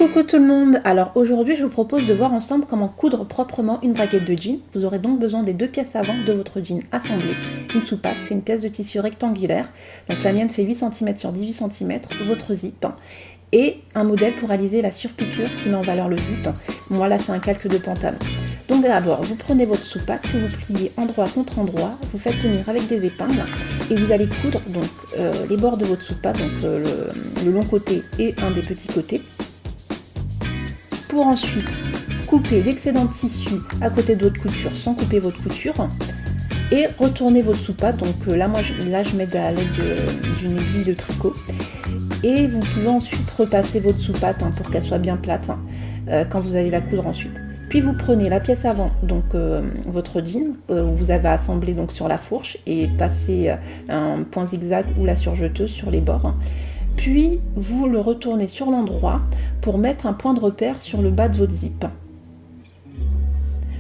Coucou tout le monde. Alors aujourd'hui je vous propose de voir ensemble comment coudre proprement une braguette de jean. Vous aurez donc besoin des deux pièces avant de votre jean assemblées. Une soupape, c'est une pièce de tissu rectangulaire, donc la mienne fait 8 cm sur 18 cm, votre zip, et un modèle pour réaliser la surpiqûre qui met en valeur le zip. Moi là c'est un calque de pantalon. Donc d'abord vous prenez votre soupape que vous pliez endroit contre endroit, vous faites tenir avec des épingles et vous allez coudre donc les bords de votre soupape, donc le long côté et un des petits côtés. Pour ensuite couper l'excédent de tissu à côté de votre couture sans couper votre couture et retourner votre soupape. Donc là je mets à l'aide d'une aiguille de tricot et vous pouvez ensuite repasser votre soupape pour qu'elle soit bien plate quand vous allez la coudre ensuite. Puis vous prenez la pièce avant, donc votre jean, où vous avez assemblé donc sur la fourche et passez un point zigzag ou la surjeteuse sur les bords. Puis vous le retournez sur l'endroit pour mettre un point de repère sur le bas de votre zip.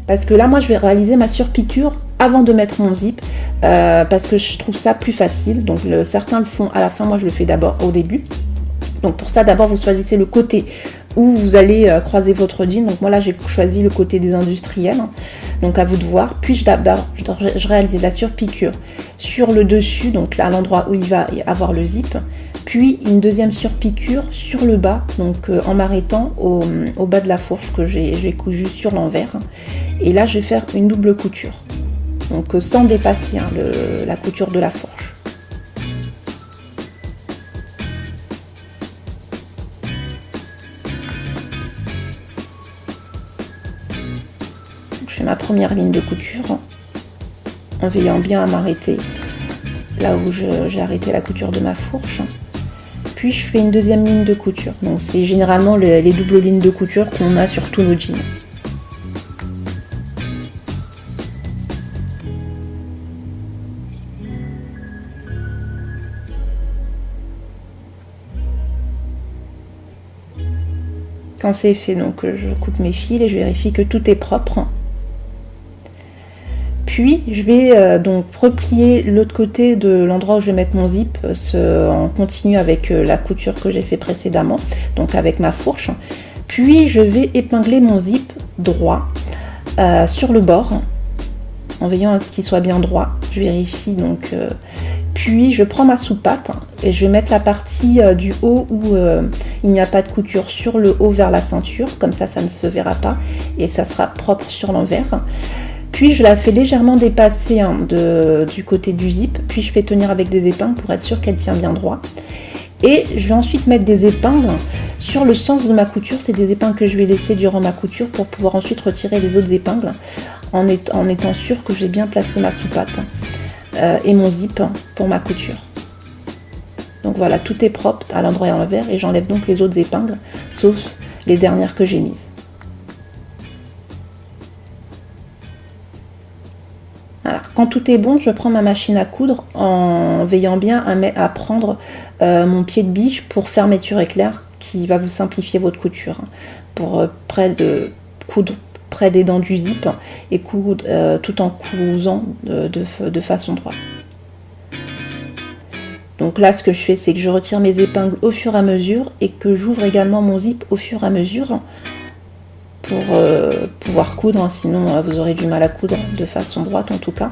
Parce que là moi je vais réaliser ma surpiqûre avant de mettre mon zip, parce que je trouve ça plus facile. Donc certains le font à la fin, moi je le fais d'abord au début. Donc pour ça d'abord vous choisissez le côté où vous allez croiser votre jean. Donc moi là j'ai choisi le côté des industriels, donc à vous de voir. Puis je réalise la surpiqûre sur le dessus, donc là à l'endroit où il va y avoir le zip, puis une deuxième surpiqûre sur le bas, donc en m'arrêtant au bas de la fourche que j'ai cousu sur l'envers. Et là je vais faire une double couture, donc sans dépasser la couture de la fourche. Je fais ma première ligne de couture en veillant bien à m'arrêter là où j'ai arrêté la couture de ma fourche. Puis je fais une deuxième ligne de couture. Donc c'est généralement les doubles lignes de couture qu'on a sur tous nos jeans. Quand c'est fait, donc je coupe mes fils et je vérifie que tout est propre. Puis je vais donc replier l'autre côté de l'endroit où je vais mettre mon zip en continu avec la couture que j'ai fait précédemment, donc avec ma fourche. Puis je vais épingler mon zip droit sur le bord en veillant à ce qu'il soit bien droit. Je vérifie donc. Puis je prends ma soupape et je vais mettre la partie du haut où il n'y a pas de couture sur le haut vers la ceinture, comme ça ne se verra pas et ça sera propre sur l'envers. Puis je la fais légèrement dépasser du côté du zip, puis je fais tenir avec des épingles pour être sûr qu'elle tient bien droit. Et je vais ensuite mettre des épingles sur le sens de ma couture, c'est des épingles que je vais laisser durant ma couture pour pouvoir ensuite retirer les autres épingles en étant sûr que j'ai bien placé ma soupape et mon zip pour ma couture. Donc voilà, tout est propre à l'endroit et à l'envers et j'enlève donc les autres épingles, sauf les dernières que j'ai mises. Alors, quand tout est bon, je prends ma machine à coudre en veillant bien à prendre mon pied de biche pour fermeture éclair qui va vous simplifier votre couture. Pour coudre près des dents du zip et coudre tout en cousant de façon droite. Donc là ce que je fais c'est que je retire mes épingles au fur et à mesure et que j'ouvre également mon zip au fur et à mesure pour pouvoir coudre, sinon vous aurez du mal à coudre de façon droite en tout cas.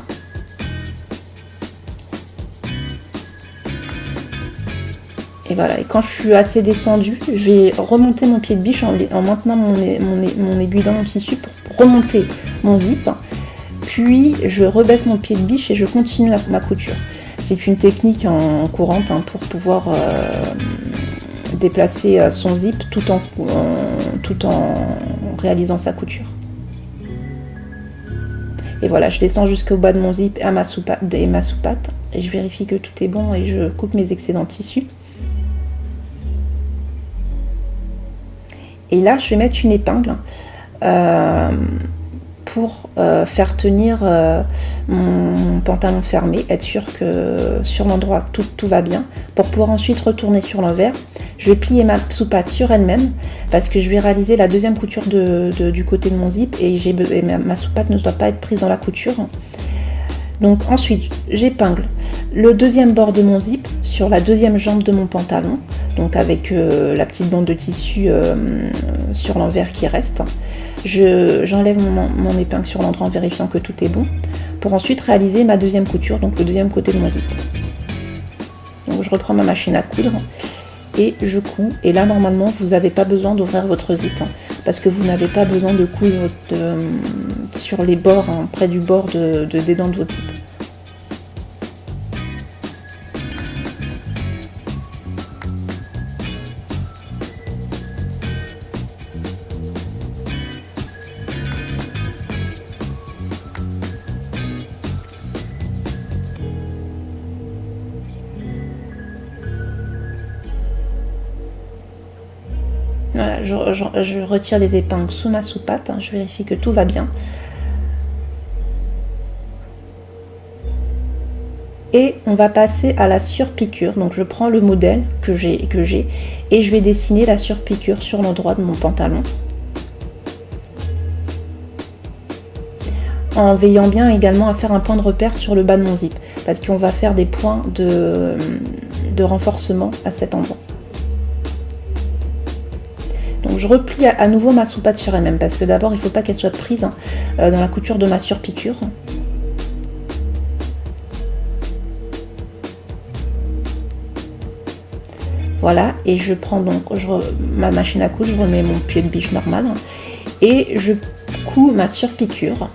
Et voilà, et quand je suis assez descendue, je vais remonter mon pied de biche en maintenant mon aiguille dans mon tissu pour remonter mon zip. Puis je rebaisse mon pied de biche et je continue ma couture. C'est une technique en courante pour pouvoir déplacer son zip tout en réalisant sa couture. Et voilà, je descends jusqu'au bas de mon zip et ma soupape et je vérifie que tout est bon et je coupe mes excédents de tissu. Et là, je vais mettre une épingle pour faire tenir mon pantalon fermé, être sûr que sur l'endroit tout va bien. Pour pouvoir ensuite retourner sur l'envers, je vais plier ma soupape sur elle-même parce que je vais réaliser la deuxième couture du côté de mon zip et ma soupape ne doit pas être prise dans la couture. Donc ensuite, j'épingle le deuxième bord de mon zip sur la deuxième jambe de mon pantalon, donc avec la petite bande de tissu sur l'envers qui reste. J'enlève mon épingle sur l'endroit en vérifiant que tout est bon, pour ensuite réaliser ma deuxième couture, donc le deuxième côté de mon zip. Donc je reprends ma machine à coudre et je couds. Et là, normalement, vous n'avez pas besoin d'ouvrir votre zip, parce que vous n'avez pas besoin de coudre sur les bords, près du bord des dents de votre zip. Voilà, je retire les épingles sous ma soupate, je vérifie que tout va bien. Et on va passer à la surpiqûre. Donc je prends le modèle que j'ai et je vais dessiner la surpiqûre sur l'endroit de mon pantalon. En veillant bien également à faire un point de repère sur le bas de mon zip, parce qu'on va faire des points de renforcement à cet endroit. Donc je replie à nouveau ma soupate sur elle-même, parce que d'abord il ne faut pas qu'elle soit prise dans la couture de ma surpiqûre. Voilà, et je prends donc ma machine à coudre, je remets mon pied de biche normal et je couds ma surpiqûre.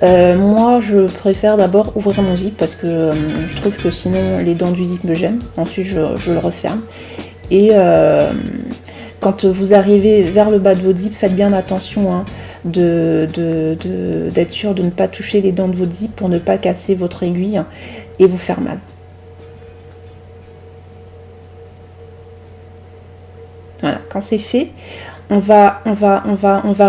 Moi je préfère d'abord ouvrir mon zip parce que je trouve que sinon les dents du zip me gênent. Ensuite je le referme et quand vous arrivez vers le bas de votre zip, faites bien attention d'être sûr de ne pas toucher les dents de votre zip pour ne pas casser votre aiguille et vous faire mal. Voilà, quand c'est fait, on va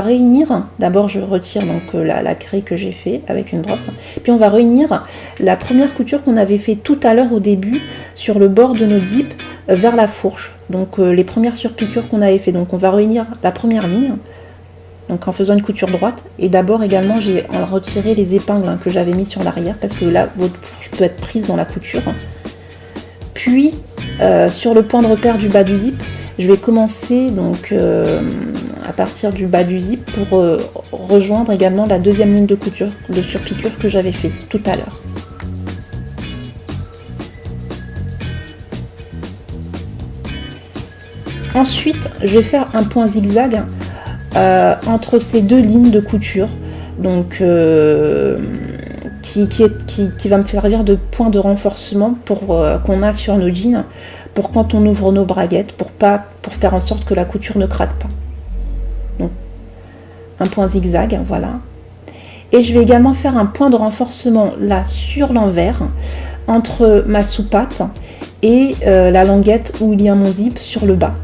réunir. D'abord, je retire donc la craie que j'ai fait avec une brosse. Puis on va réunir la première couture qu'on avait fait tout à l'heure au début sur le bord de notre zip vers la fourche. Donc les premières surpiqûres qu'on avait fait. Donc on va réunir la première ligne. Donc en faisant une couture droite. Et d'abord également, j'ai retiré les épingles que j'avais mis sur l'arrière parce que là, votre fourche peut être prise dans la couture. Puis sur le point de repère du bas du zip, je vais commencer donc à partir du bas du zip pour rejoindre également la deuxième ligne de couture de surpiqûre que j'avais fait tout à l'heure. Ensuite, je vais faire un point zigzag entre ces deux lignes de couture, donc qui va me servir de point de renforcement pour qu'on a sur nos jeans, pour quand on ouvre nos braguettes, pour faire en sorte que la couture ne craque pas. Donc un point zigzag, voilà. Et je vais également faire un point de renforcement là sur l'envers entre ma soupate et la languette où il y a mon zip sur le bas.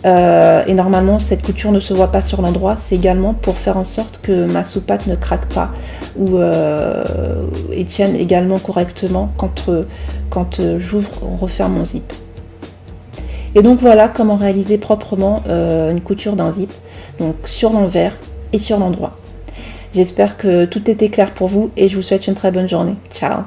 Et normalement cette couture ne se voit pas sur l'endroit, c'est également pour faire en sorte que ma soupate ne craque pas et tienne également correctement quand j'ouvre ou referme mon zip. Et donc voilà comment réaliser proprement une couture d'un zip, donc sur l'envers et sur l'endroit. J'espère que tout était clair pour vous et je vous souhaite une très bonne journée. Ciao!